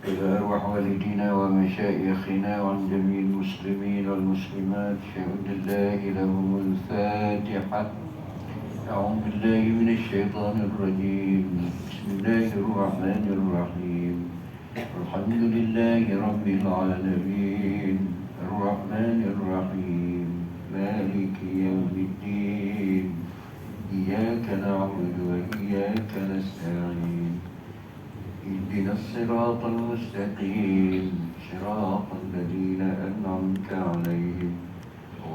إلى أرواح والدينا ومشايخنا وعن جميع المسلمين والمسلمات شهد الله لهم الفاتحة. أعوذ بالله من الشيطان الرجيم. بسم الله الرحمن الرحيم. الحمد لله رب العالمين الرحمن الرحيم مالك يوم الدين إياك نعبد وإياك نستعين اهدنا الصراط المستقيم صراط الذين أنعمت عليهم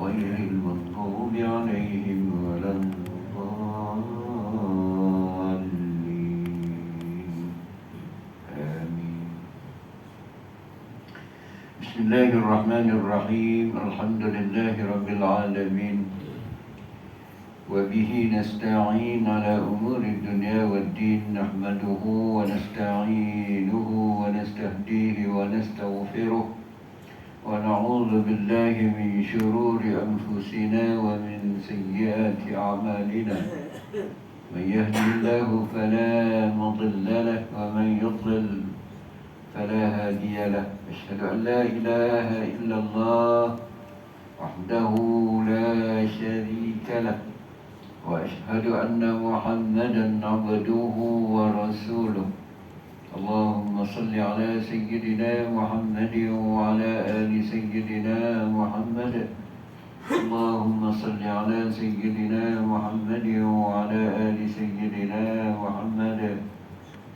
غير المغضوب عليهم ولا الضالين آمين. بسم الله الرحمن الرحيم. الحمد لله رب العالمين وبه نستعين على أمور الدنيا والدين. نحمده ونستعينه ونستهديه ونستغفره ونعوذ بالله من شرور أنفسنا ومن سيئات أعمالنا. من يهده الله فلا مضل له ومن يضلل فلا هادي له. أشهد أن لا إله إلا الله وحده لا شريك له وأشهد أن محمدا عبده ورسوله. اللهم صل على سيدنا محمد وعلى آل سيدنا محمد. اللهم صل على سيدنا محمد وعلى آل سيدنا محمد.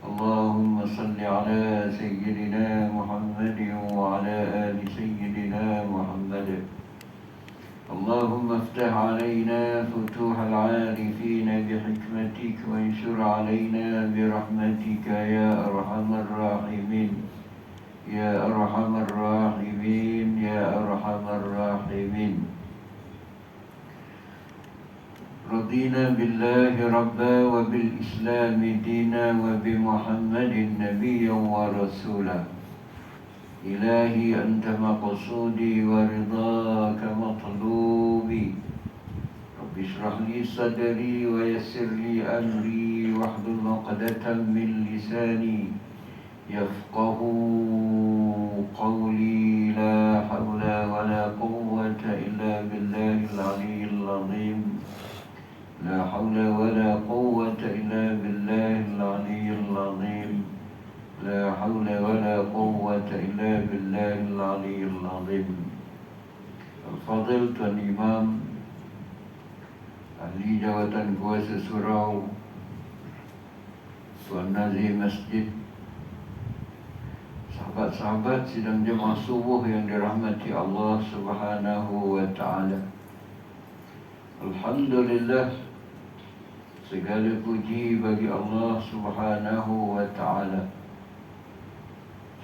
اللهم صل على سيدنا محمد وعلى آل سيدنا محمد. اللهم افتح علينا فتوح العارفين بحكمتك وانشر علينا برحمتك يا أرحم الراحمين يا أرحم الراحمين يا أرحم الراحمين. رضينا بالله ربا وبالإسلام دينا وبمحمد نبيا ورسولا. إلهي أنت مقصودي ورضاك مطلوبي. رب اشرح لي صدري ويسر لي أمري واحلل عقدة من لساني يفقه قولي. لا حول ولا قوة إلا بالله العلي العظيم. لا حول ولا قوة إلا بالله العلي العظيم. لا حول ولا قوة إلا بالله العلي العظيم. Al-Fadhil Tuan Imam, Ahli Jawatan Kuasa Surau, Tuan Nazir Masjid, sahabat-sahabat sidang jemaah subuh yang dirahmati Allah Subhanahu wa Ta'ala. Alhamdulillah, segala puji bagi Allah Subhanahu wa Ta'ala.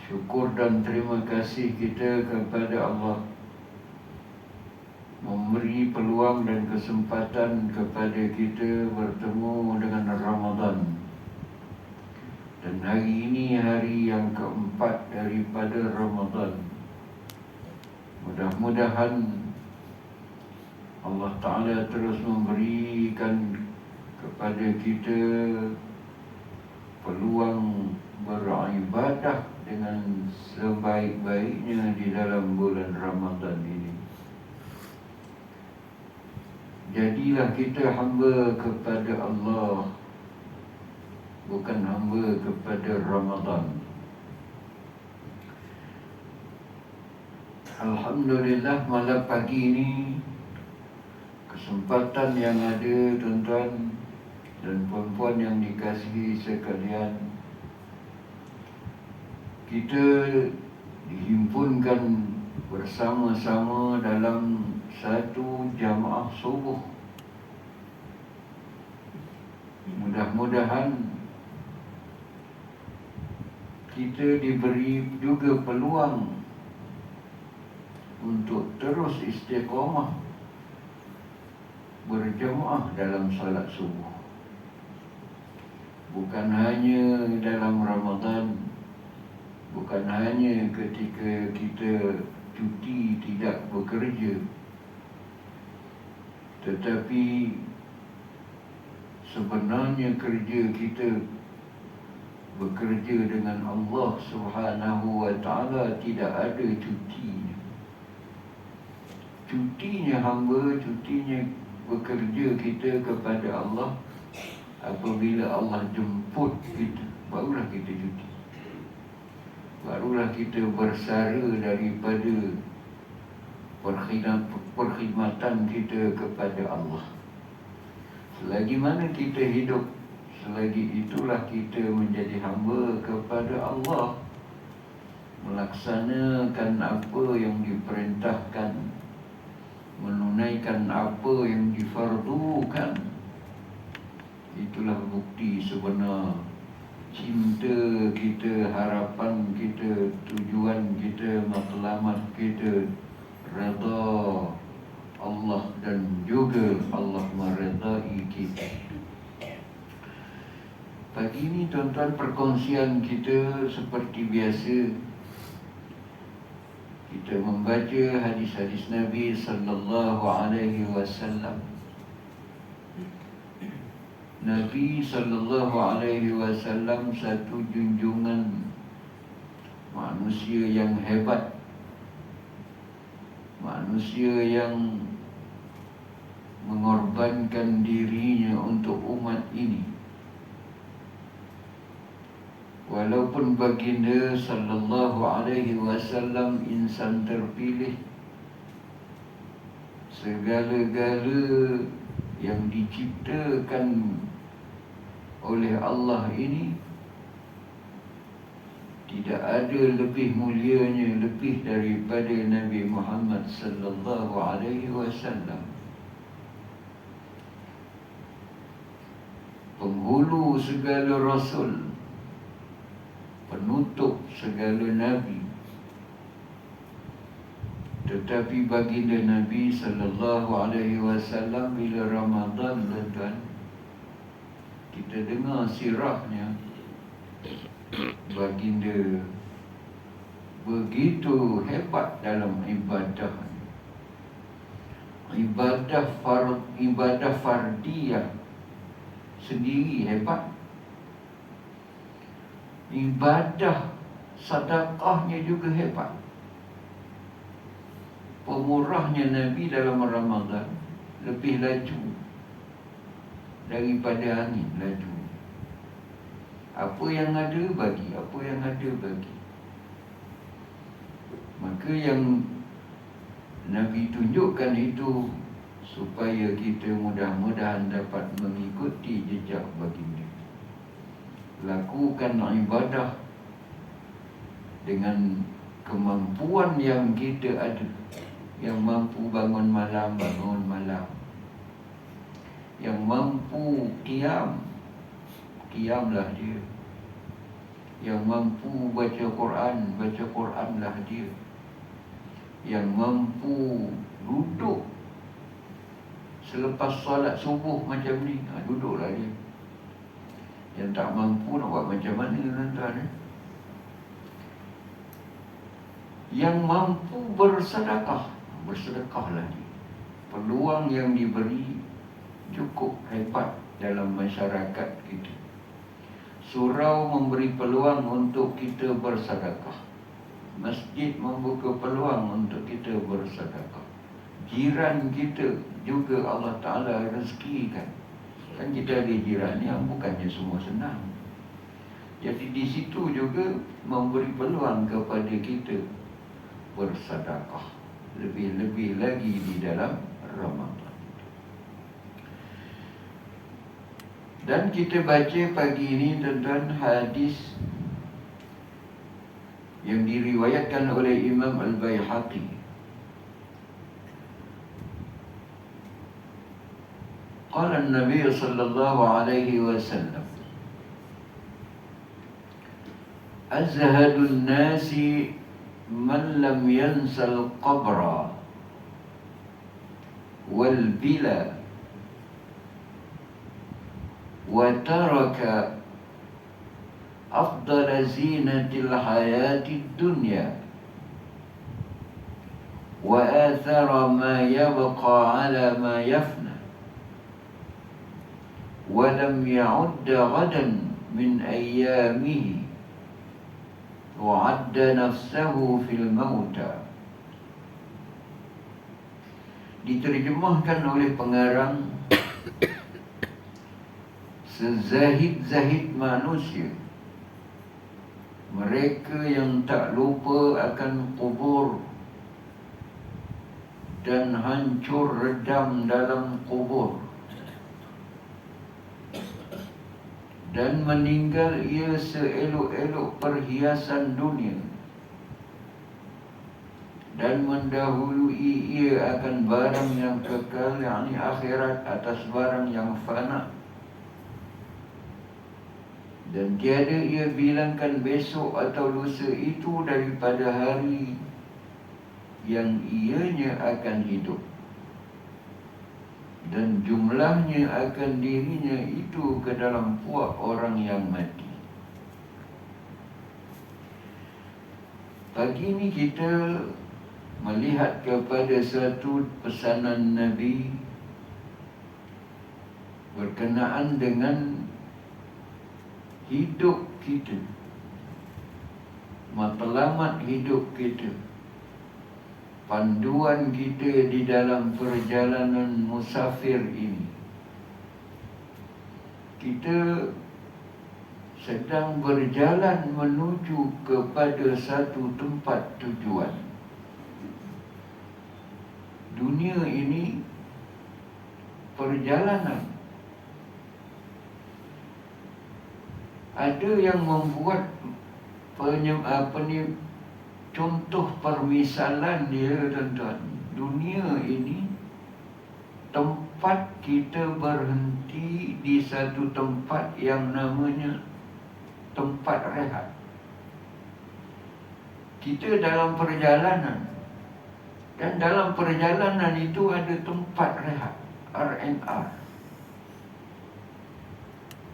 Syukur dan terima kasih kita kepada Allah memberi peluang dan kesempatan kepada kita bertemu dengan Ramadan. Dan hari ini hari yang keempat daripada Ramadan. Mudah-mudahan Allah Ta'ala terus memberikan kepada kita peluang beribadah dengan sebaik-baiknya di dalam bulan Ramadan ini. Jadilah kita hamba kepada Allah, bukan hamba kepada Ramadan. Alhamdulillah, malam pagi ini kesempatan yang ada tuan-tuan dan puan-puan yang dikasihi sekalian, kita dihimpunkan bersama-sama dalam satu jamaah subuh. Mudah-mudahan kita diberi juga peluang untuk terus istiqamah berjamaah dalam salat subuh. Bukan hanya dalam Ramadan, bukan hanya ketika kita cuti tidak bekerja, tetapi sebenarnya kerja kita bekerja dengan Allah Subhanahu wa ta'ala tidak ada cutinya. Cutinya hamba, cutinya bekerja kita kepada Allah apabila Allah jemput kita, barulah kita cuti. Barulah kita bersara daripada perkhidmatan kita kepada Allah. Selagi mana kita hidup, selagi itulah kita menjadi hamba kepada Allah, melaksanakan apa yang diperintahkan, menunaikan apa yang difardukan. Itulah bukti sebenar cinta kita, harapan kita, tujuan kita, matlamat kita, redha Allah dan juga Allah meredai kita. Pagi ini tuan-tuan, perkongsian kita seperti biasa, kita membaca hadis-hadis Nabi sallallahu alaihi wasallam. Nabi sallallahu alaihi wasallam satu junjungan manusia yang hebat, manusia yang mengorbankan dirinya untuk umat ini. Walaupun baginda sallallahu alaihi wasallam insan terpilih, segala-gala yang diciptakan oleh Allah ini tidak ada lebih mulianya, lebih daripada Nabi Muhammad sallallahu alaihi wasallam. Penghulu segala rasul, penutup segala nabi. Tetapi baginda Nabi sallallahu alaihi wasallam bila Ramadan datang, kita dengar sirahnya, baginda begitu hebat dalam ibadah. Ibadah fardiyah sendiri hebat. Ibadah sedekahnya juga hebat. Pemurahnya Nabi dalam Ramadan lebih laju daripada angin laju. Apa yang ada bagi, apa yang ada bagi. Maka yang Nabi tunjukkan itu supaya kita mudah-mudahan dapat mengikuti jejak baginda. Lakukan ibadah dengan kemampuan yang kita ada. Yang mampu bangun malam, yang mampu qiyamlah dia. Yang mampu baca Quranlah dia. Yang mampu duduk selepas solat subuh macam ni, duduklah dia. Yang tak mampu nak buat macam mana tuan-tuan? Yang mampu bersedekahlah dia. Peluang yang diberi cukup hebat dalam masyarakat kita. Surau memberi peluang untuk kita bersedekah. Masjid membuka peluang untuk kita bersedekah. Jiran kita juga Allah Ta'ala rezekikan. Kan kita ada jiran yang bukannya semua senang. Jadi di situ juga memberi peluang kepada kita bersedekah. Lebih-lebih lagi di dalam Ramadan. Dan kita baca pagi ini tentang hadis yang diriwayatkan oleh Imam Al-Baihaqi. Qala an-nabiy sallallahu alaihi wasallam, azhadun nasi man lam yansal qabra wal bila wa taraka afdal zinatil hayatid dunya wa athara ma yabqa ala ma yafna wa lam ya'ud ghadan min ayyamihi wa adda nafsahu fil mauta. Diterjemahkan oleh pengarang, sezahid-zahid manusia, mereka yang tak lupa akan kubur dan hancur redam dalam kubur, dan meninggal ia seelok-elok perhiasan dunia, dan mendahului ia akan barang yang kekal, yakni akhirat, atas barang yang fana. Dan tiada ia bilangkan besok atau lusa itu daripada hari yang ianya akan hidup, dan jumlahnya akan dirinya itu ke dalam puak orang yang mati. Pagi ini kita melihat kepada satu pesanan Nabi berkenaan dengan hidup kita, matlamat hidup kita, panduan kita di dalam perjalanan musafir ini. Kita sedang berjalan menuju kepada satu tempat tujuan. Dunia ini perjalanan. Ada yang membuat contoh permisalan dia, tuan-tuan. Dunia ini tempat kita berhenti di satu tempat yang namanya tempat rehat. Kita dalam perjalanan, dan dalam perjalanan itu ada tempat rehat, R&R.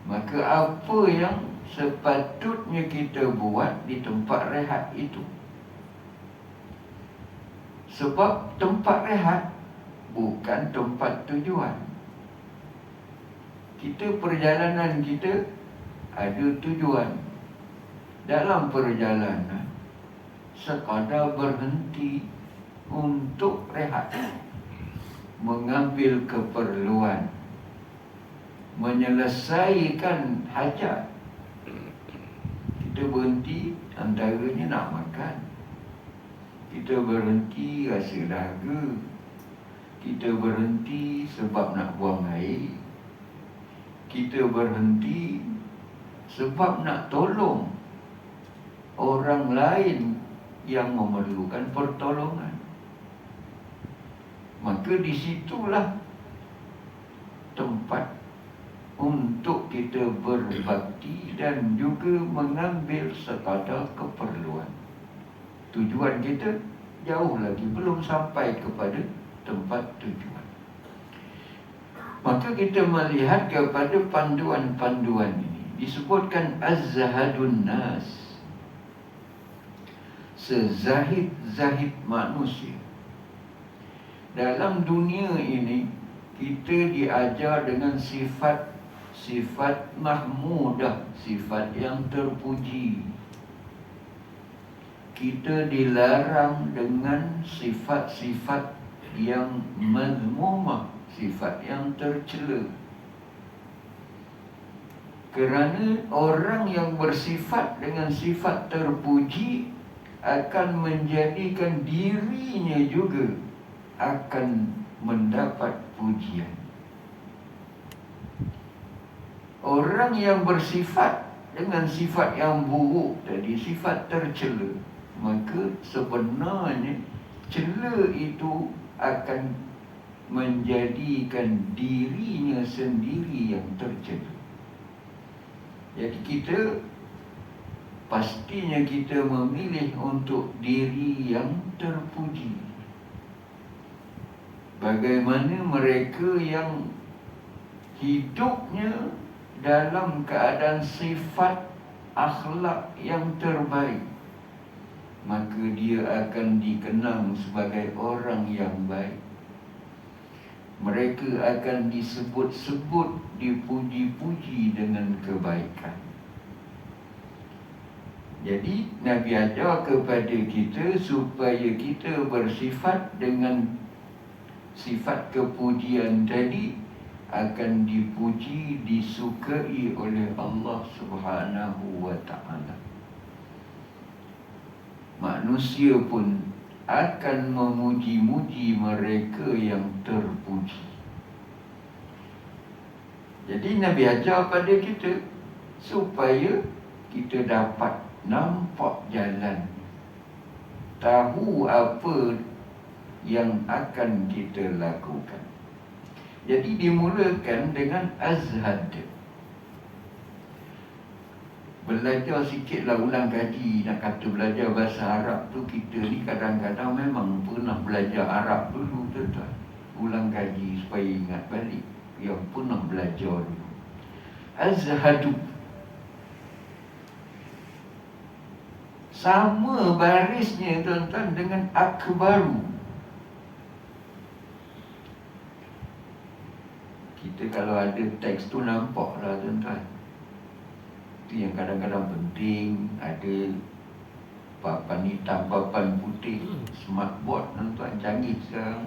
Maka apa yang sepatutnya kita buat di tempat rehat itu? Sebab tempat rehat bukan tempat tujuan. Perjalanan kita ada tujuan. Dalam perjalanan sekadar berhenti untuk rehat, mengambil keperluan, menyelesaikan hajat. Kita berhenti, antaranya nak makan. Kita berhenti rasa dahaga. Kita berhenti sebab nak buang air. Kita berhenti sebab nak tolong orang lain yang memerlukan pertolongan. Maka disitulah tempat untuk kita berbakti dan juga mengambil sekadar keperluan. Tujuan kita jauh lagi, belum sampai kepada tempat tujuan. Maka kita melihat kepada panduan-panduan ini. Disebutkan az-zahadun nas, sezahid-zahid manusia. Dalam dunia ini kita diajar dengan sifat mahmudah, sifat yang terpuji. Kita dilarang dengan sifat-sifat yang mazmumah, sifat yang tercela. Kerana orang yang bersifat dengan sifat terpuji akan menjadikan dirinya juga akan mendapat pujian. Orang yang bersifat dengan sifat yang buruk tadi, sifat tercela, maka sebenarnya cela itu akan menjadikan dirinya sendiri yang tercela. Jadi pastinya kita memilih untuk diri yang terpuji. Bagaimana mereka yang hidupnya dalam keadaan sifat akhlak yang terbaik, maka dia akan dikenang sebagai orang yang baik. Mereka akan disebut-sebut, dipuji-puji dengan kebaikan. Jadi Nabi ajar kepada kita supaya kita bersifat dengan sifat kepujian tadi akan dipuji, disukai oleh Allah Subhanahu wa ta'ala. Manusia pun akan memuji-muji mereka yang terpuji. Jadi Nabi ajar pada kita supaya kita dapat nampak jalan, tahu apa yang akan kita lakukan. Jadi dimulakan dengan azhad. Belajar sikitlah, ulang kaji. Nak kata belajar bahasa Arab tu, kita ni kadang-kadang memang pernah belajar Arab dulu, tuan-tuan. Ulang kaji supaya ingat balik yang pernah belajar dulu. Azhadu, sama barisnya tuan-tuan dengan akbaru. Kita kalau ada teks tu nampaklah tuan-tuan. Itu yang kadang-kadang penting. Ada papan hitam, papan putih, smartboard tuan-tuan, canggih sekarang.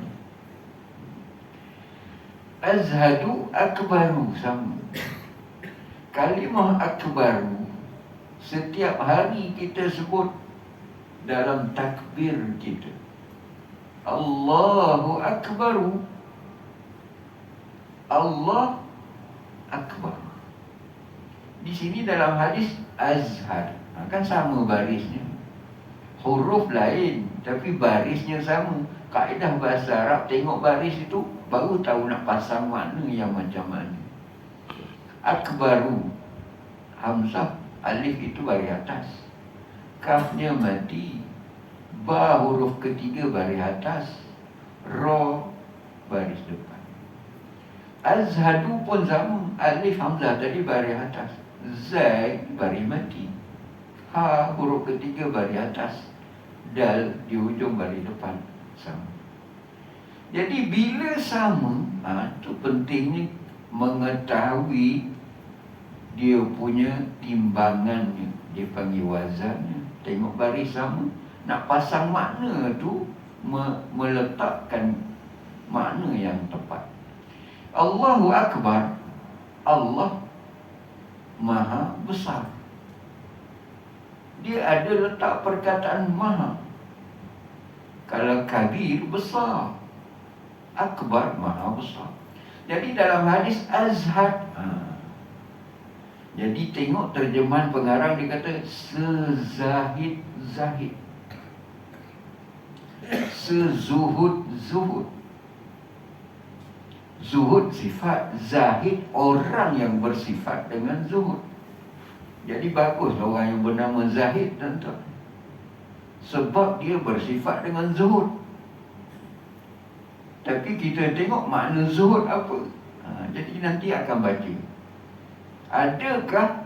Azhadu, akbaru, sama. Kalimah akbaru setiap hari kita sebut dalam takbir kita. Allahu akbaru, Allah akbar. Di sini dalam hadis azhar, kan sama barisnya. Huruf lain tapi barisnya sama. Kaedah bahasa Arab, tengok baris itu baru tahu nak pasang makna yang macam mana. Akbaru, hamzah, alif itu baris atas, kafnya mati, ba huruf ketiga baris atas, ra baris depan. Azhadu pun sama, alif hamzah tadi baris atas, zai baris mati, ha huruf ketiga baris atas, dal di hujung baris depan, sama. Jadi bila sama, tu pentingnya mengetahui dia punya timbangannya, dia panggil wazannya. Tengok baris sama, nak pasang makna tu, meletakkan makna yang tepat. Allahu akbar, Allah maha besar. Dia ada letak perkataan maha. Kalau kabir, besar. Akbar, maha besar. Jadi dalam hadis azhad, jadi tengok terjemahan pengarang, dia kata sezahid-zahid, sezuhud-zuhud. Zuhud sifat, zahid orang yang bersifat dengan zuhud. Jadi baguslah orang yang bernama Zahid, tuan-tuan, sebab dia bersifat dengan zuhud. Tapi kita tengok makna zuhud apa. Jadi nanti akan baca, adakah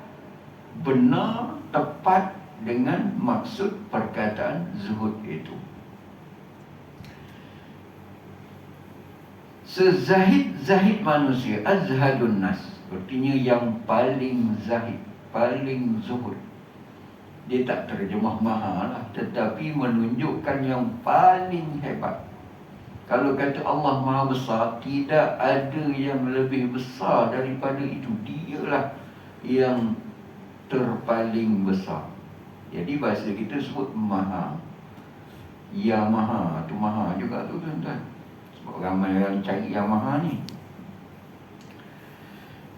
benar, tepat dengan maksud perkataan zuhud itu. Sezahid-zahid manusia, azhadun nas, artinya yang paling zahid, paling zuhud. Dia tak terjemah maha lah, tetapi menunjukkan yang paling hebat. Kalau kata Allah maha besar, tidak ada yang lebih besar daripada itu. Dialah yang terpaling besar. Jadi bahasa kita sebut maha. Ya maha, tu maha juga tu, tuan-tuan. Sebab ramai yang cari yang maha ni.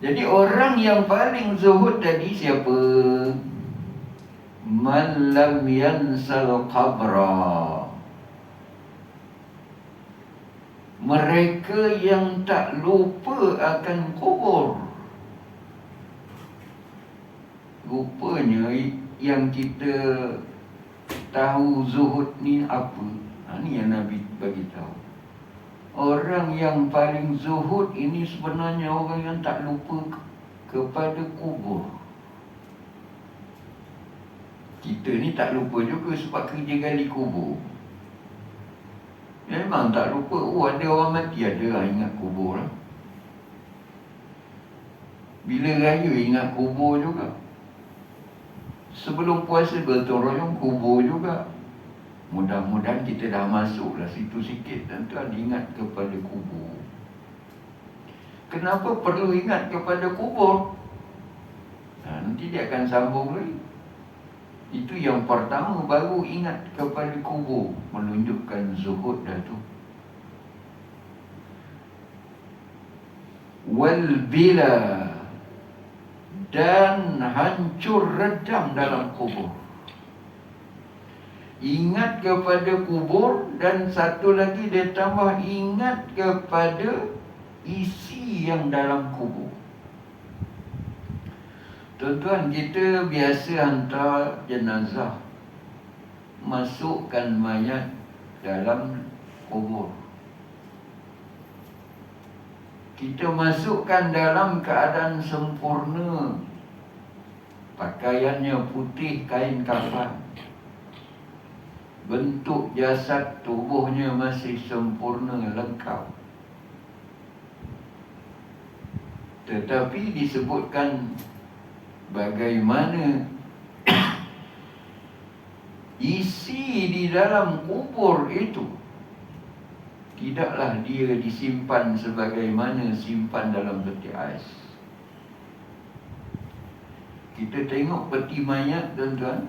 Jadi orang yang paling zuhud tadi siapa? Man lam yansal qabra. Mereka yang tak lupa akan kubur. Rupanya yang kita tahu zuhud ni apa? Ni yang Nabi bagi tahu. Orang yang paling zuhud ini sebenarnya orang yang tak lupa kepada kubur. Kita ni tak lupa juga sebab kerja gali kubur. Memang tak lupa. Ada orang mati, ada lah ingat kubur lah. Bila raya ingat kubur juga. Sebelum puasa gotong royong kubur juga. Mudah-mudahan kita dah masuklah situ sikit, tuan-tuan, ingat kepada kubur. Kenapa perlu ingat kepada kubur? Nanti dia akan sambung lagi. Itu yang pertama, baru ingat kepada kubur, menunjukkan zuhud dah tu. Wal bila, dan hancur redam dalam kubur. Ingat kepada kubur, dan satu lagi dia tambah ingat kepada isi yang dalam kubur. Tuan-tuan, kita biasa hantar jenazah, masukkan mayat dalam kubur. Kita masukkan dalam keadaan sempurna. Pakaiannya putih, kain kafan. Bentuk jasad tubuhnya masih sempurna, lengkap. Tetapi disebutkan bagaimana isi di dalam kubur itu tidaklah dia disimpan sebagaimana simpan dalam peti ais. Kita tengok peti mayat, tuan-tuan,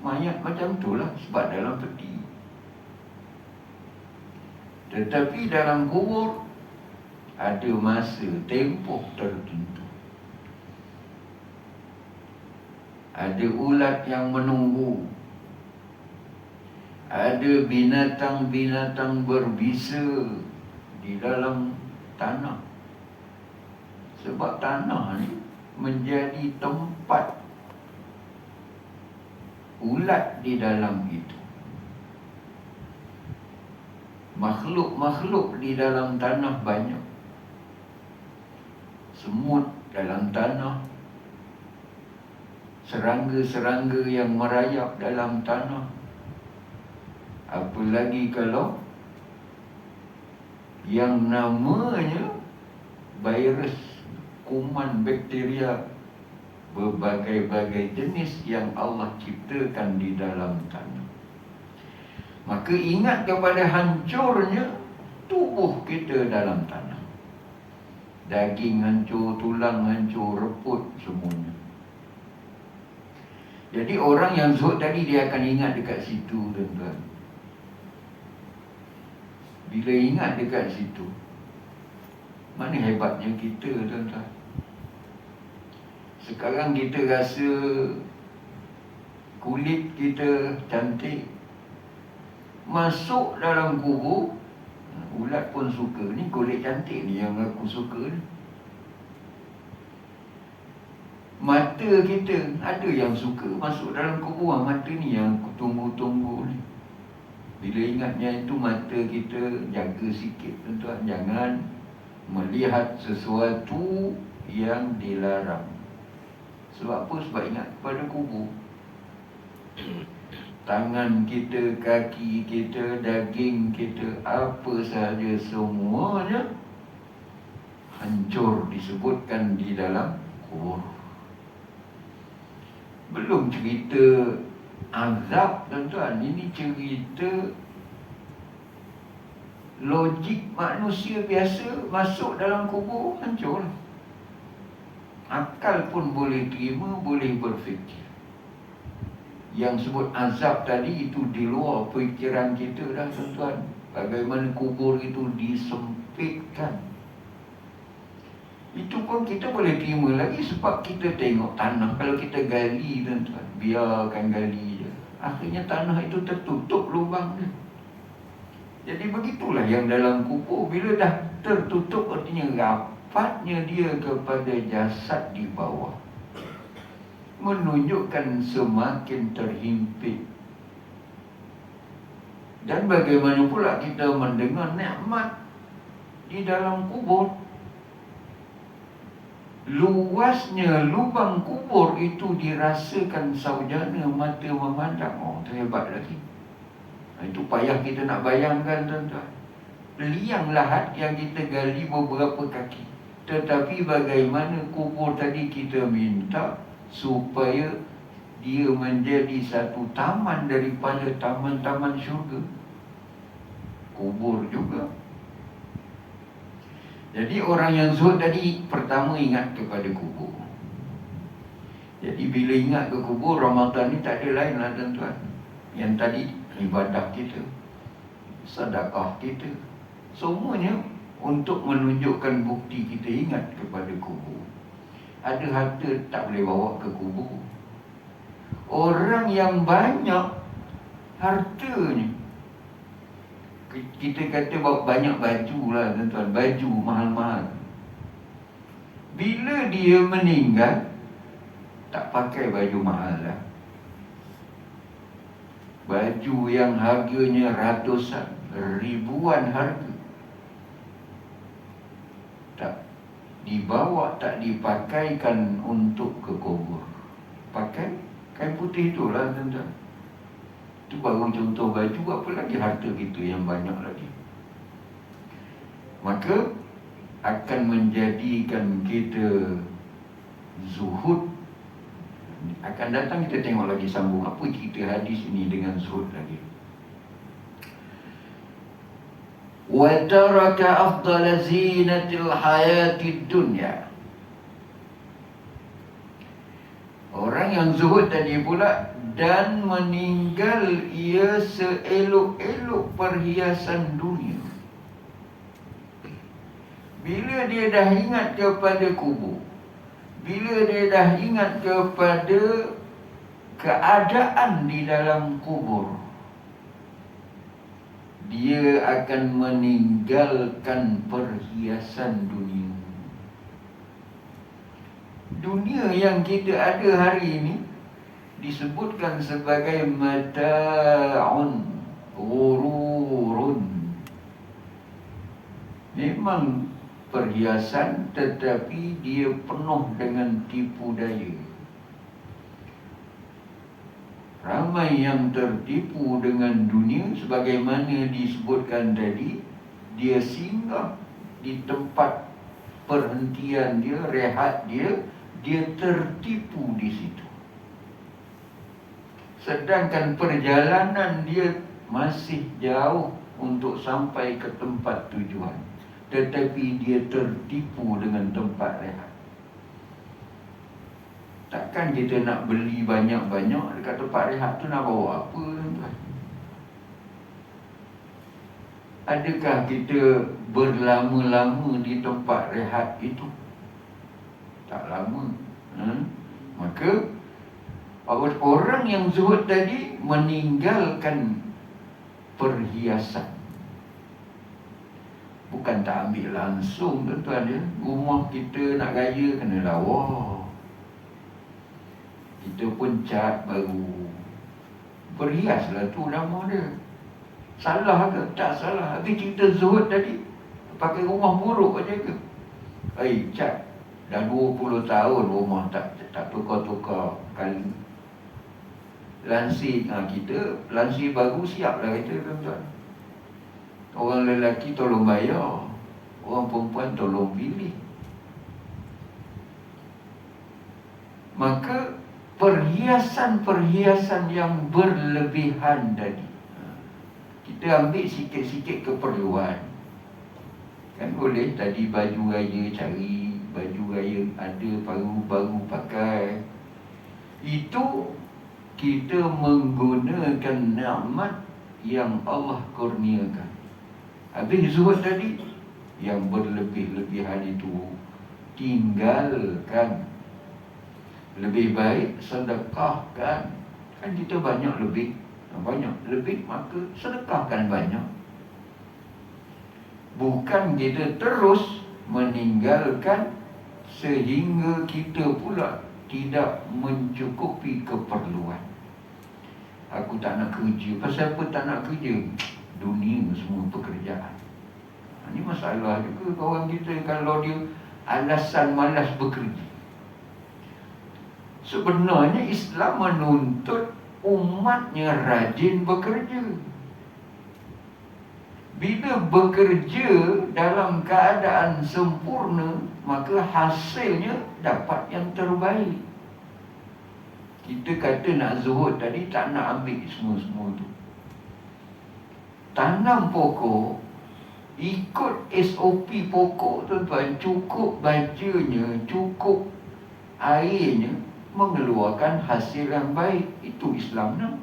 mayat macam itulah sebab dalam peti. Tetapi dalam kubur ada masa, tempoh tertentu. Ada ulat yang menunggu. Ada binatang-binatang berbisa di dalam tanah. Sebab tanah ni menjadi tempat ulat di dalam itu. Makhluk-makhluk di dalam tanah banyak. Semut dalam tanah, serangga-serangga yang merayap dalam tanah. Apalagi kalau yang namanya virus, kuman, bakteria, berbagai-bagai jenis yang Allah ciptakan di dalam tanah. Maka ingat kepada hancurnya tubuh kita dalam tanah. Daging hancur, tulang hancur, reput semuanya. Jadi orang yang zuhud tadi, dia akan ingat dekat situ, tuan-tuan. Bila ingat dekat situ, mana hebatnya kita, tuan-tuan. Sekarang kita rasa kulit kita cantik, masuk dalam kubur, ulat pun suka. Ni kulit cantik ni yang aku suka ni. Mata kita, ada yang suka masuk dalam kubur. Mata ni yang aku tunggu-tunggu ni. Bila ingatnya itu, mata kita jaga sikit, tuan-tuan. Jangan melihat sesuatu yang dilarang. Sebab apa? Sebab ingat pada kubur. Tangan kita, kaki kita, daging kita, apa sahaja, semuanya hancur, disebutkan di dalam kubur. Belum cerita azab, tuan-tuan. Ini cerita logik manusia biasa, masuk dalam kubur, hancur. Akal pun boleh terima, boleh berfikir. Yang sebut azab tadi itu di luar fikiran kita dah, tuan-tuan. Bagaimana kubur itu disempitkan. Itu pun kita boleh terima lagi sebab kita tengok tanah. Kalau kita gali, tuan-tuan, biarkan gali je, akhirnya tanah itu tertutup lubang dia. Jadi begitulah yang dalam kubur. Bila dah tertutup, artinya rapatnya dia kepada jasad di bawah, menunjukkan semakin terhimpit. Dan bagaimana pula kita mendengar nikmat di dalam kubur. Luasnya lubang kubur itu dirasakan saujana mata memandang. Oh, terhebat lagi. Itu payah kita nak bayangkan, tuan-tuan. Liang lahat yang kita gali beberapa kaki. Tetapi bagaimana kubur tadi kita minta supaya dia menjadi satu taman daripada taman-taman syurga. Kubur juga. Jadi orang yang zuhud tadi pertama ingat kepada kubur. Jadi bila ingat ke kubur, Ramadan ni tak ada lain lah tuan-tuan. Yang tadi ibadah kita, sedekah kita, semuanya untuk menunjukkan bukti kita ingat kepada kubur. Ada harta tak boleh bawa ke kubur. Orang yang banyak hartanya, kita kata bawa banyak baju lah tuan-tuan, baju mahal-mahal. Bila dia meninggal, tak pakai baju mahal lah. Baju yang harganya ratusan, ribuan harga, tak dibawa, tak dipakaikan untuk ke kubur. Pakai kain putih itulah tuan-tuan. Itu baru contoh baju, apa lagi harta kita yang banyak lagi. Maka akan menjadikan kita zuhud. Akan datang kita tengok lagi sambung apa kita hadis ini dengan zuhud lagi. Wa taraka afdal zinatil hayatid dunya. Orang yang zuhud tadi pula, dan meninggal ia seelok-elok perhiasan dunia. Bila dia dah ingat kepada kubur, bila dia dah ingat kepada keadaan di dalam kubur, dia akan meninggalkan perhiasan dunia. Dunia yang kita ada hari ini disebutkan sebagai mata'un ghururun. Memang perhiasan, tetapi dia penuh dengan tipu daya. Ramai yang tertipu dengan dunia, sebagaimana disebutkan tadi. Dia singgah di tempat perhentian dia, rehat dia, dia tertipu di situ. Sedangkan perjalanan dia masih jauh untuk sampai ke tempat tujuan, tetapi dia tertipu dengan tempat rehat. Takkan kita nak beli banyak-banyak dekat tempat rehat tu, nak bawa apa tuan-tuan? Adakah kita berlama-lama di tempat rehat itu? Tak lama. Maka orang yang zuhud tadi meninggalkan perhiasan. Bukan tak ambil langsung tuan-tuan ya. Rumah kita nak gaya kena lawa. Kita pun cat baru. Berhiaslah tu nama dia. Salah ke? Tak salah. Tapi kita zuhud tadi pakai rumah buruk aja ke? Cat dah 20 tahun rumah tak tukar-tukar kali. Lansir kita, lansir baru siap lah kita tuan-tuan. Orang lelaki tolong bayar, orang perempuan tolong pilih. Maka perhiasan-perhiasan yang berlebihan tadi, kita ambil sikit-sikit keperluan. Kan boleh tadi baju raya, cari baju raya ada baru-baru pakai. Itu kita menggunakan nikmat yang Allah kurniakan. Habis zuhud tadi, yang berlebih-lebihan itu tinggalkan. Lebih baik sedekahkan. Kan kita banyak lebih, maka sedekahkan banyak. Bukan kita terus meninggalkan sehingga kita pula tidak mencukupi keperluan. Aku tak nak kerja. Pasal apa tak nak kerja? Dunia semua pekerjaan. Ini masalah juga kawan kita kalau dia alasan malas bekerja. Sebenarnya Islam menuntut umatnya rajin bekerja. Bila bekerja dalam keadaan sempurna, maka hasilnya dapat yang terbaik. Kita kata nak zuhud tadi, tak nak ambil semua-semua tu. Tanam pokok, ikut SOP pokok tuan-tuan, cukup bajanya, cukup airnya, mengeluarkan hasil yang baik. Itu Islam nak.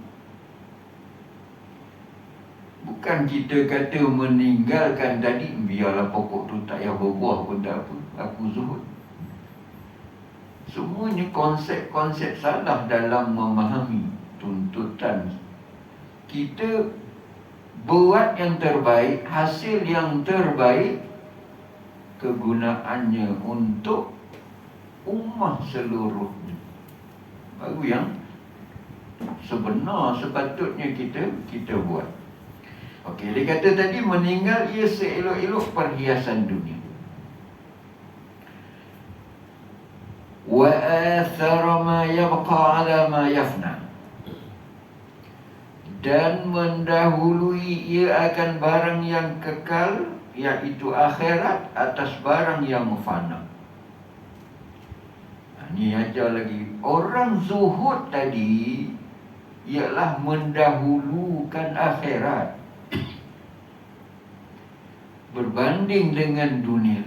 Bukan kita kata meninggalkan tadi, biarlah pokok tu tak payah berbuah pun tak apa, aku zuhud. Semuanya konsep-konsep salah dalam memahami tuntutan. Kita buat yang terbaik, hasil yang terbaik, kegunaannya untuk ummah seluruhnya. Baru yang sebenar sepatutnya kita buat. Okey, dia kata tadi meninggal ia seelok-elok perhiasan dunia. Wa athara ma yabqa ala ma yafna. Dan mendahului ia akan barang yang kekal, iaitu akhirat, atas barang yang fana. Ini ajar lagi. Orang zuhud tadi ialah mendahulukan akhirat berbanding dengan dunia.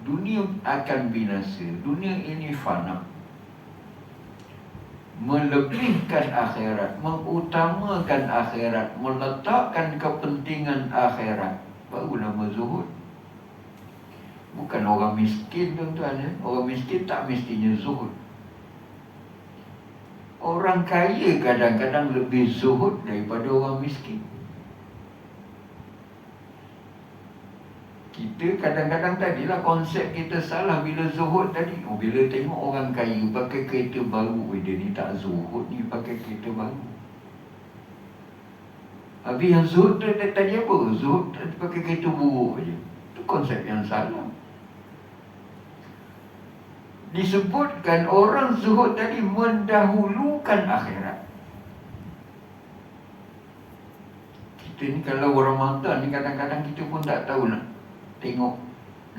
Dunia akan binasa. Dunia ini fana. Melebihkan akhirat, mengutamakan akhirat, meletakkan kepentingan akhirat, baru nama zuhud. Bukan orang miskin tuan-tuan ya. Orang miskin tak mestinya zuhud. Orang kaya kadang-kadang lebih zuhud daripada orang miskin. Kita kadang-kadang tadilah konsep kita salah bila zuhud tadi. Bila tengok orang kaya pakai kereta baru, dia ni tak zuhud ni pakai kereta baru. Habis yang zuhud tadi apa? Zuhud pakai kereta buruk je. Itu konsep yang salah. Disebutkan orang zuhud tadi mendahulukan akhirat. Kita ni kalau Ramadan ni kadang-kadang kita pun tak tahu nak tengok,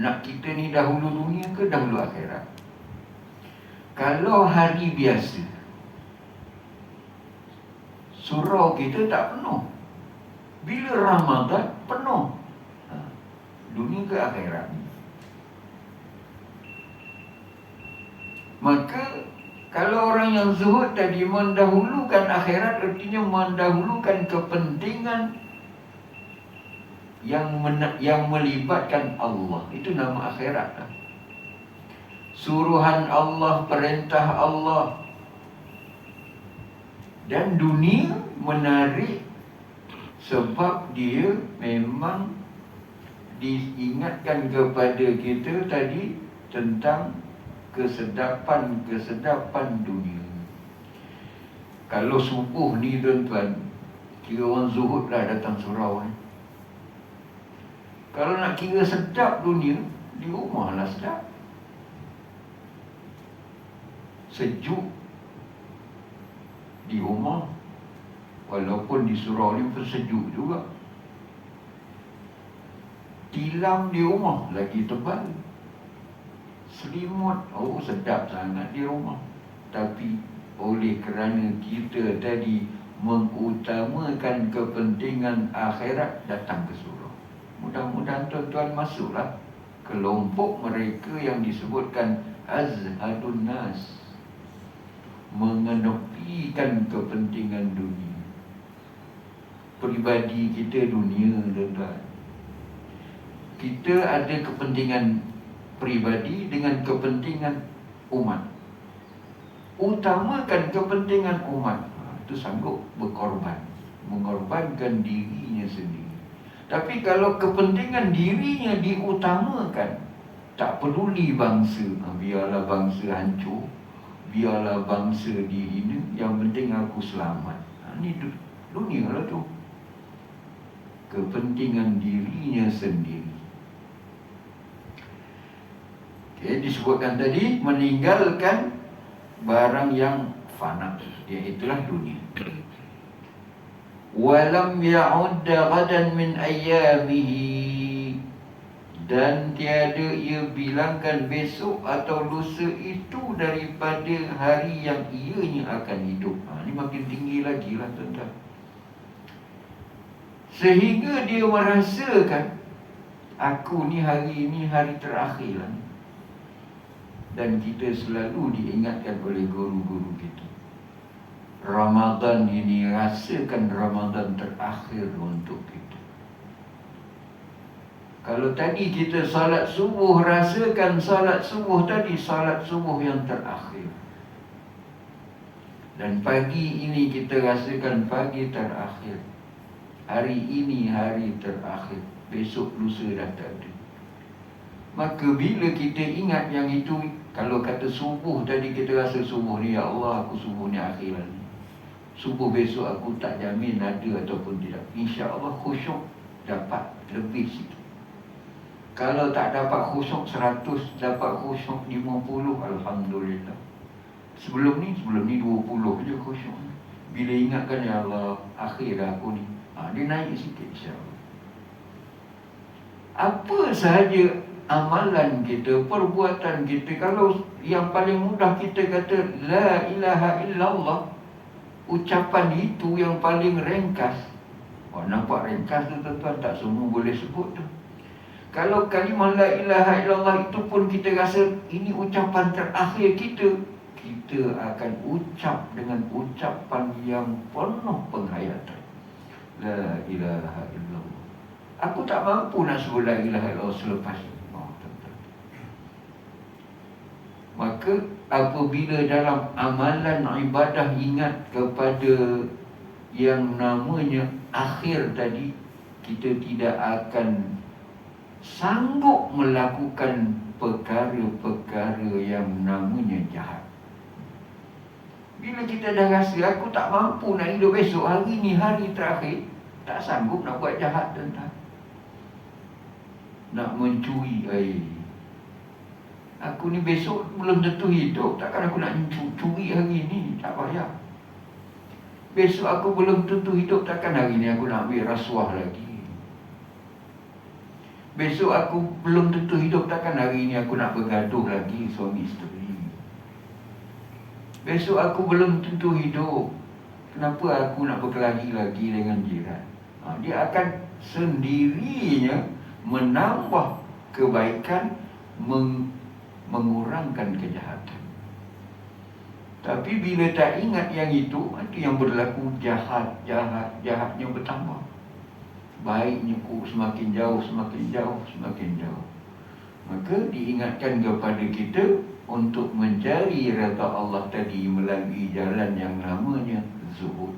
nak kita ni dahulu dunia ke dahulu akhirat. Kalau hari biasa, surau kita tak penuh. Bila Ramadan penuh, dunia ke akhirat. Maka kalau orang yang zuhud tadi mendahulukan akhirat, artinya mendahulukan kepentingan yang melibatkan Allah. Itu nama akhirat. Suruhan Allah, perintah Allah. Dan dunia menarik sebab dia memang diingatkan kepada kita tadi tentang kesedapan dunia. Kalau subuh ni tuan-tuan, kira orang zuhud lah datang surau ni. Kalau nak kira sedap dunia, di rumah lah sedap. Sejuk di rumah. Walaupun di surau ni pun sejuk juga. Tilam di rumah lagi tebal. Selimut, oh sedap sangat di rumah. Tapi oleh kerana kita tadi mengutamakan kepentingan akhirat, datang ke surau. Mudah-mudahan tuan-tuan masuklah kelompok mereka yang disebutkan azhadun nas, mengenepikan kepentingan dunia. Peribadi kita dunia, tuan-tuan. Kita ada kepentingan peribadi dengan kepentingan umat. Utamakan kepentingan umat. Itu sanggup berkorban, mengorbankan dirinya sendiri. Tapi kalau kepentingan dirinya diutamakan, tak peduli bangsa, biarlah bangsa hancur, biarlah bangsa dihina, yang penting aku selamat. Ini dunia lah tu. Kepentingan dirinya sendiri. Okay, disebutkan tadi meninggalkan barang yang fana, iaitulah dunia. Walam ya'udda ghadan min ayyamihi. Dan tiada ia bilangkan besok atau lusa itu daripada hari yang ianya akan hidup. Ini makin tinggi lagi lah tuan-tuan. Sehingga dia merasakan, aku ni hari ini hari terakhir lah. Dan kita selalu diingatkan oleh guru-guru kita, Ramadan ini rasakan Ramadan terakhir untuk kita. Kalau tadi kita salat subuh, rasakan salat subuh tadi salat subuh yang terakhir. Dan pagi ini kita rasakan pagi terakhir. Hari ini hari terakhir. Besok lusa dah tak ada. Maka bila kita ingat yang itu, kalau kata subuh tadi kita rasa subuh ni, ya Allah aku subuh ni akhiran ni. Subuh besok aku tak jamin ada ataupun tidak. InsyaAllah khusyuk dapat lebih sikit. Kalau tak dapat khusyuk 100, dapat khusyuk 50, Alhamdulillah. Sebelum ni 20 je khusyuk. Bila ingatkan, ya Allah, akhir aku ni, dia naik sikit insyaAllah. Apa sahaja amalan kita, perbuatan kita, kalau yang paling mudah kita kata La ilaha illallah, ucapan itu yang paling ringkas. Nampak ringkas tu tuan-tuan, tak semua boleh sebut tu. Kalau kalimah la ilaha illallah itu pun kita rasa ini ucapan terakhir kita, kita akan ucap dengan ucapan yang penuh penghayatan. La ilaha illallah. Aku tak mampu nak sebut la ilaha illallah selepas ini. Maka apabila dalam amalan ibadah ingat kepada yang namanya akhir tadi, kita tidak akan sanggup melakukan perkara-perkara yang namanya jahat. Bila kita dah rasa aku tak mampu nak hidup besok, hari ni hari terakhir, tak sanggup nak buat jahat tuan-tuan. Nak mencuri, aku ni besok belum tentu hidup, takkan aku nak curi hari ni, tak payah. Besok aku belum tentu hidup, takkan hari ni aku nak ambil rasuah lagi. Besok aku belum tentu hidup, takkan hari ini aku nak bergaduh lagi suami isteri. Besok aku belum tentu hidup, kenapa aku nak berkelahi lagi dengan jiran? Dia akan sendirinya menambah kebaikan, mengurangkan kejahatan. Tapi bila tak ingat yang itu yang berlaku jahatnya bertambah. Baiknya semakin jauh. Maka diingatkan kepada kita untuk mencari redha Allah tadi melalui jalan yang namanya zuhud.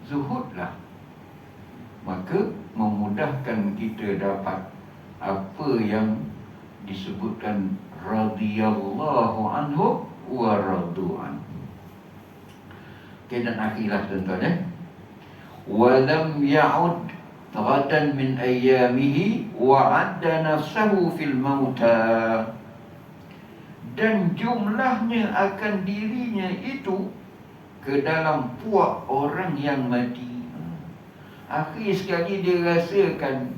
Zuhudlah. Maka memudahkan kita dapat apa yang disebutkan radhiyallahu anhu wa radu anhu. Dan akhirlah tuan-tuan, walam ya'ud ghadan min ayyamihi wa'adda nafsahu fil mauta. Dan jumlahnya akan dirinya itu ke dalam puak orang yang mati. Akhir sekali dia rasakan,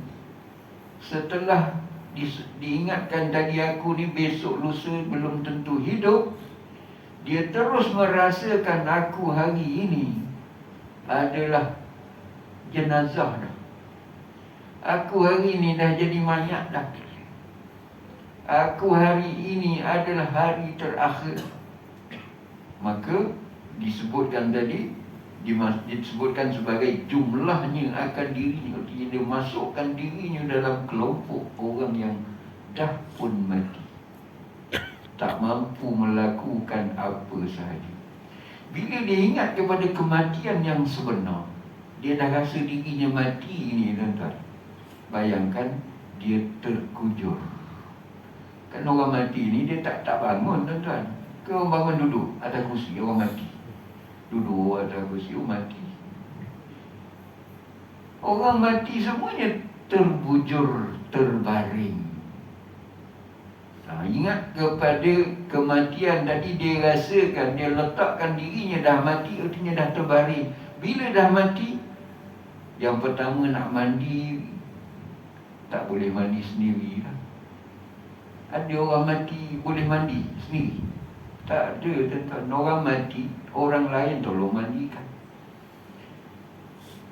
setelah diingatkan tadi aku ni besok lusa belum tentu hidup, dia terus merasakan aku hari ini adalah jenazah dah. Aku hari ini dah jadi mayat dah. Aku hari ini adalah hari terakhir. Maka disebutkan tadi, disebutkan sebagai jumlahnya akan dirinya. Dia masukkan dirinya dalam kelompok orang yang dah pun mati, tak mampu melakukan apa sahaja. Bila dia ingat kepada kematian yang sebenar, dia dah rasa dirinya mati ini tuan-tuan. Bayangkan dia terkujur. Kan orang mati ni dia tak bangun tuan-tuan. Ke orang bangun duduk atas kursi, orang mati duduk atas kursi, orang mati. Orang mati semuanya terbujur, terbaring. Ingat kepada kematian tadi, dia rasakan, dia letakkan dirinya dah mati, artinya dah terbaring. Bila dah mati, yang pertama nak mandi, tak boleh mandi sendiri lah. Ada orang mati boleh mandi sendiri? Tak ada, tuan-tuan. Orang mati, orang lain tolong mandikan.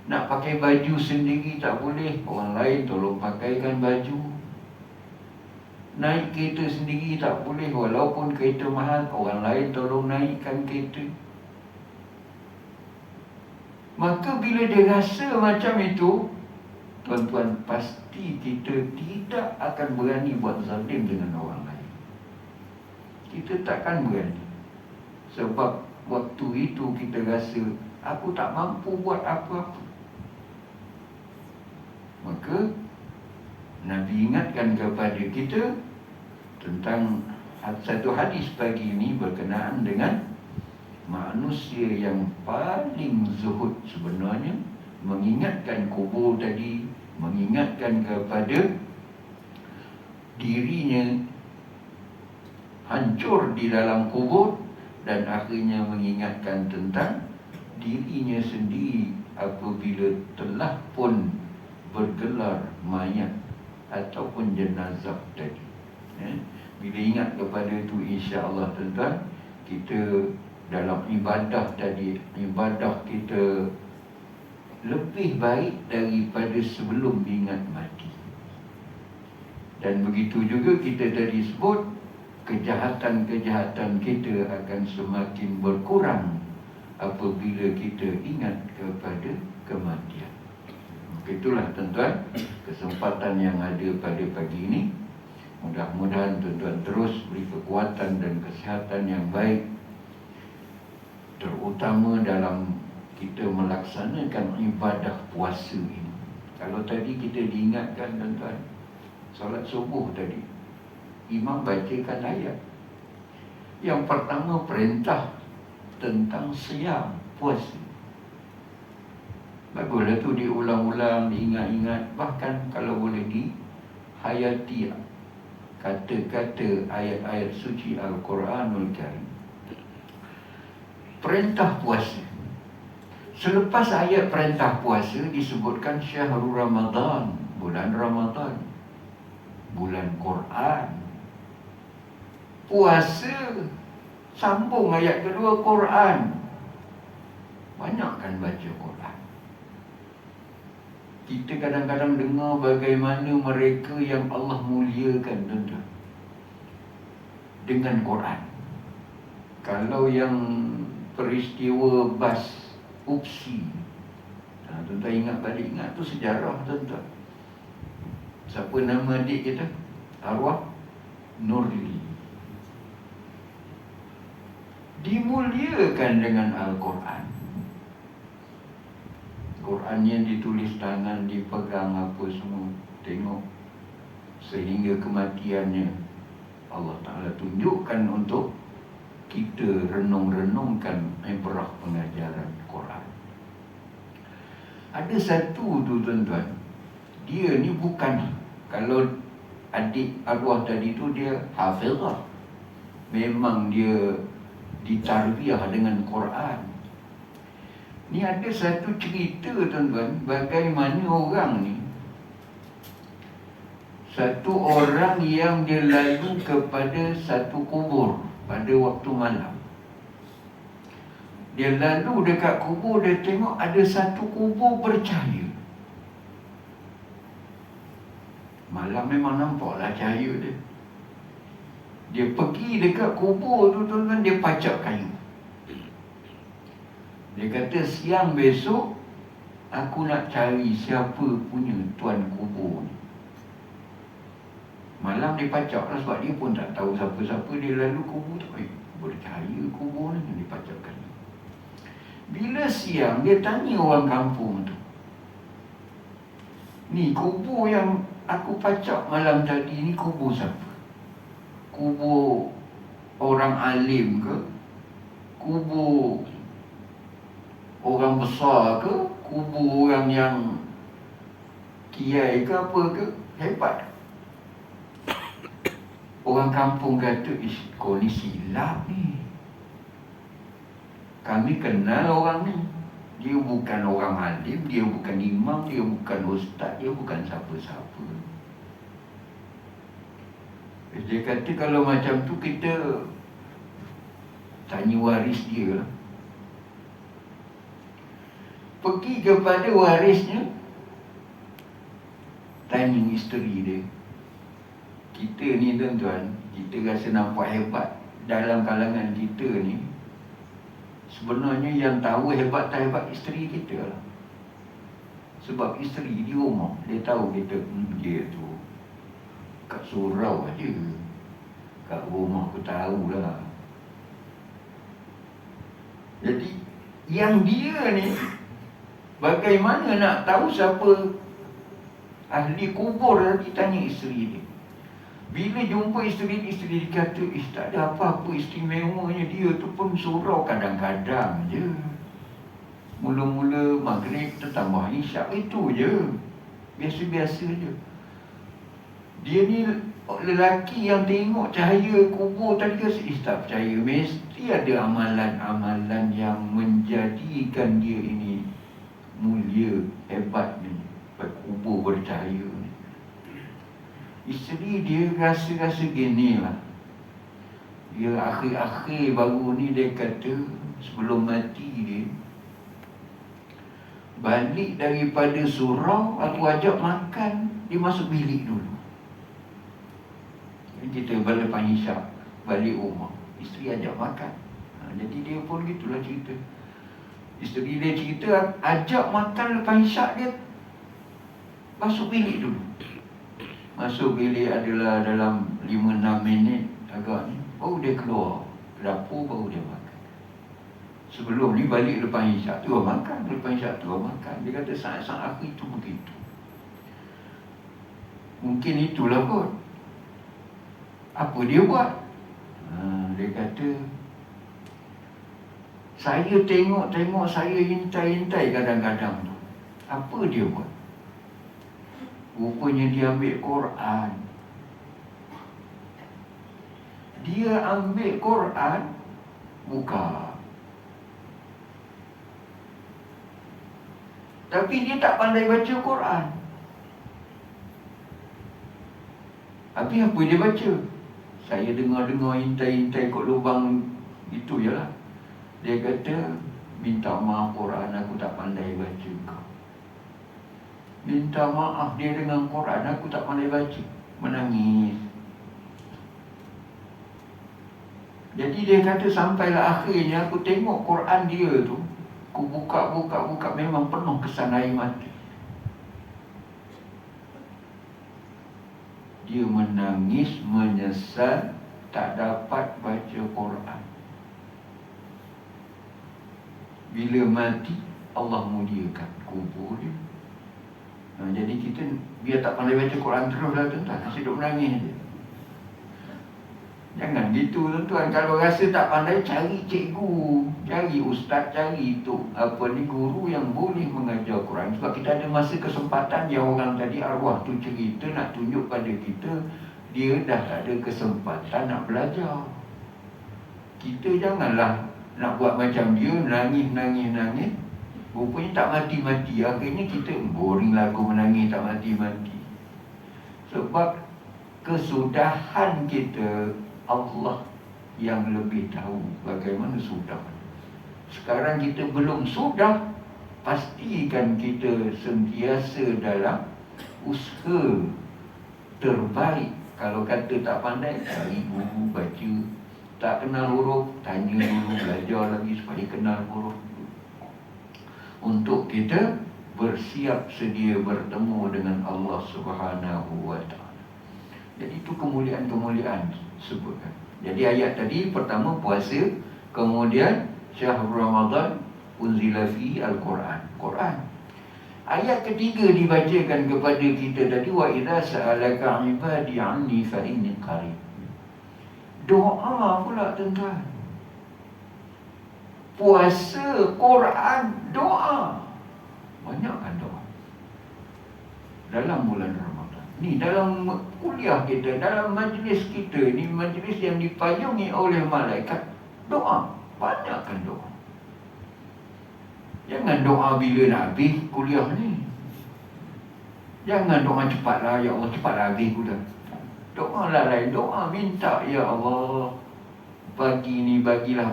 Nak pakai baju sendiri tak boleh, orang lain tolong pakaikan baju. Naik kereta sendiri tak boleh, walaupun kereta mahal, orang lain tolong naikkan kereta. Maka bila dia rasa macam itu, tuan-tuan, pasti kita tidak akan berani buat zalim dengan orang lain. Kita takkan berani. Sebab waktu itu kita rasa, aku tak mampu buat apa-apa. Maka Nabi ingatkan kepada kita tentang satu hadis pagi ini berkenaan dengan manusia yang paling zuhud sebenarnya, mengingatkan kubur tadi, mengingatkan kepada dirinya hancur di dalam kubur, dan akhirnya mengingatkan tentang dirinya sendiri apabila telah pun bergelar mayat ataupun jenazah tadi. Bila ingat kepada itu, insya-Allah tuan-tuan, kita dalam ibadah tadi, ibadah kita lebih baik daripada sebelum ingat mati. Dan begitu juga kita tadi sebut, kejahatan-kejahatan kita akan semakin berkurang apabila kita ingat kepada kematian. Itulah tuan-tuan kesempatan yang ada pada pagi ini. Mudah-mudahan tuan-tuan terus beri kekuatan dan kesihatan yang baik, terutama dalam kita melaksanakan ibadah puasa ini. Kalau tadi kita diingatkan tuan-tuan, solat subuh tadi, imam bacakan ayat. Yang pertama perintah tentang siam, puasa. Baguslah tu diulang-ulang, diingat-ingat. Bahkan kalau boleh dihayati kata-kata ayat-ayat suci Al-Quranul Karim. Perintah puasa. Selepas ayat perintah puasa disebutkan Syahrul Ramadan, bulan Ramadan, bulan Quran. Puasa, sambung ayat kedua Quran. Banyakkan baca Quran. Kita kadang-kadang dengar bagaimana mereka yang Allah muliakan, tuan-tuan, dengan Quran. Kalau yang peristiwa bas Upsi, tuan-tuan ingat balik, ingat tu sejarah, tuan-tuan. Siapa nama adik kita? Arwah Nurli. Dimuliakan dengan Al-Quran. Quran yang ditulis tangan, dipegang apa semua. Tengok sehingga kematiannya Allah Ta'ala tunjukkan untuk kita renung-renungkan ibrah pengajaran Quran. Ada satu tu tuan-tuan, dia ni bukan, kalau adik arwah tadi tu dia hafizah, memang dia ditarbiyah dengan Quran. Ni ada satu cerita tuan-tuan, bagaimana orang ni, satu orang yang dia lalu kepada satu kubur pada waktu malam. Dia lalu dekat kubur, dia tengok ada satu kubur bercahaya. Malam memang nampaklah cahaya dia. Dia pergi dekat kubur tu tuan-tuan, dia pacak kayu. Dia kata, siang besok aku nak cari siapa punya tuan kubur ni. Malam dia pacak lah, sebab dia pun tak tahu siapa-siapa. Dia lalu kubur tu, bercahaya kubur ni, dia pacakkan. Bila siang, dia tanya orang kampung tu, ni kubur yang aku pacak malam tadi ni kubur siapa? Kubur orang alim ke? Kubur orang besar ke? Kubur orang yang kiai ke apa ke? Hebat. Orang kampung kata, kau ni silap ni. Kami kenal orang ni. Dia bukan orang alim, dia bukan imam, dia bukan ustaz, dia bukan siapa-siapa. Dia kata kalau macam tu kita tanya waris dia lah. Pergi kepada warisnya, tanya isteri dia. Kita ni tuan-tuan, kita rasa nampak hebat. Dalam kalangan kita ni, sebenarnya yang tahu hebat tak hebat isteri kita lah. Sebab isteri di rumah, dia tahu kita, dia tu kat surau aja, kat rumah aku tahulah. Jadi yang dia ni, bagaimana nak tahu siapa ahli kubur tadi, tanya isteri dia. Bila jumpa isteri dia kata, tak ada apa-apa istimewanya, dia tu pun surau kadang-kadang je. Mula-mula maghrib tambah isyak, itu je. Biasa-biasa je. Dia ni lelaki yang tengok cahaya kubur tadi, rasa tak percaya. Mesti ada amalan-amalan yang menjadikan dia ini mulia, hebat ni, kubur bercahaya ni. Isteri dia rasa-rasa gini lah. Dia akhir-akhir baru ni dia kata, sebelum mati dia, balik daripada surau, aku ajak makan, dia masuk bilik dulu. Kita lepas isyak balik rumah, isteri ajak makan. Jadi dia pun gitulah cerita. Isteri dia cerita, ajak makan lepas isyak, dia masuk bilik dulu. Masuk bilik adalah dalam 5-6 minit agak ni, baru dia keluar dapur, baru dia makan. Sebelum ni balik lepas isyak tu makan, lepas isyak tu makan. Dia kata saat-saat aku itu begitu. Mungkin itulah kot. Apa dia buat? Dia kata, saya tengok, saya hintai kadang-kadang tu. Apa dia buat? Rupanya dia ambil Quran. Dia ambil Quran, buka. Tapi dia tak pandai baca Quran. Habis apa dia baca? Saya dengar-dengar, hintai kot lubang itu je lah. Dia kata, minta maaf Quran, aku tak pandai baca kau. Minta maaf dia dengan Quran, aku tak pandai baca. Menangis. Jadi dia kata, sampailah akhirnya aku tengok Quran dia tu, aku buka, memang penuh kesan air mata. Dia menangis, menyesal, tak dapat baca Quran. Bila mati, Allah muliakan kubur dia. Jadi kita, biar tak pandai baca Quran terus lah tuan-tuan, asyik duduk menangis je. Jangan gitu tuan-tuan. Kalau rasa tak pandai, cari cikgu, cari ustaz, cari tu guru yang boleh mengajar Quran. Sebab kita ada masa kesempatan yang orang tadi arwah tu cerita, nak tunjuk pada kita, dia dah tak ada kesempatan nak belajar. Kita janganlah nak buat macam dia, nangis. Rupanya tak mati-mati. Akhirnya kita boring lagu menangis tak mati-mati. Sebab kesudahan kita, Allah yang lebih tahu bagaimana sudah. Sekarang kita belum sudah, pastikan kita sentiasa dalam usaha terbaik. Kalau kata tak pandai, cari guru baca. Tak kenal huruf, tanya dulu, belajar lagi supaya kenal huruf. Untuk kita bersiap sedia bertemu dengan Allah Subhanahu wa ta'ala. Jadi itu kemuliaan-kemuliaan sebutkan. Jadi ayat tadi pertama puasa, kemudian syahrul Ramadan unzila fi al-Quran. Quran. Ayat ketiga dibacakan kepada kita tadi, wa idza sa'alaka 'ibadi 'anni fa inni qarib. Doa pula tuan-tuan. Puasa, Quran, doa. Banyakkan doa dalam bulan Ramadan ni, dalam kuliah kita, dalam majlis kita ni, majlis yang dipayungi oleh malaikat. Doa, banyakkan doa. Jangan doa bila nak habis kuliah ni. Jangan doa cepatlah, ya Allah cepatlah habis kuliah. Doa lain, doa minta, ya Allah, pagi ni bagilah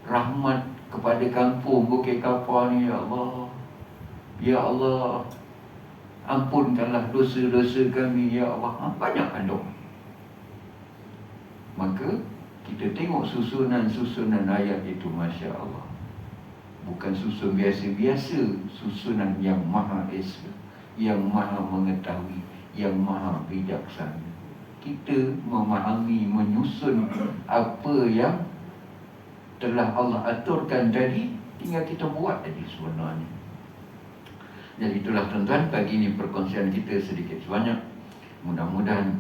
rahmat kepada kampung Bukit Kapar ni, ya Allah. Ya Allah, ampunkanlah dosa-dosa kami, ya Allah. Banyak doa. Maka kita tengok susunan-susunan ayat itu, Masya Allah, bukan susun biasa-biasa, susunan yang Maha Esa, yang Maha mengetahui, yang Maha bijaksana. Kita memahami, menyusun apa yang telah Allah aturkan tadi, tinggal kita buat tadi sebenarnya. Jadi itulah tuan-tuan, pagi ini perkongsian kita sedikit sebanyak. Mudah-mudahan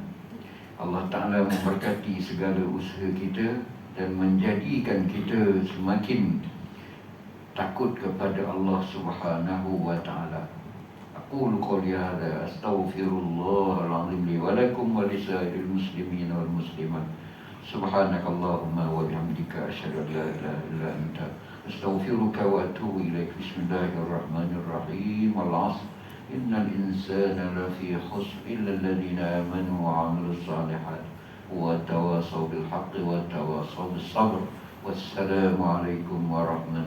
Allah Ta'ala memberkati segala usaha kita dan menjadikan kita semakin takut kepada Allah Subhanahu wa Ta'ala. Aqulu qawli hadha astaghfirullahal azim li wa lakum wa lisairil muslimin wal muslimat. Subhanakallahumma wa bihamdika asyhadu an la ilaha illa anta astaghfiruka wa atubu ilaik. Bismillahirrahmanirrahim. Wal 'asr innal insana lafi khusr illa alladhina amanu wa 'amilus shalihat wa tawasaw bil haqqi wa tawasaw bis sabr. Wassalamu alaikum warahmatullahi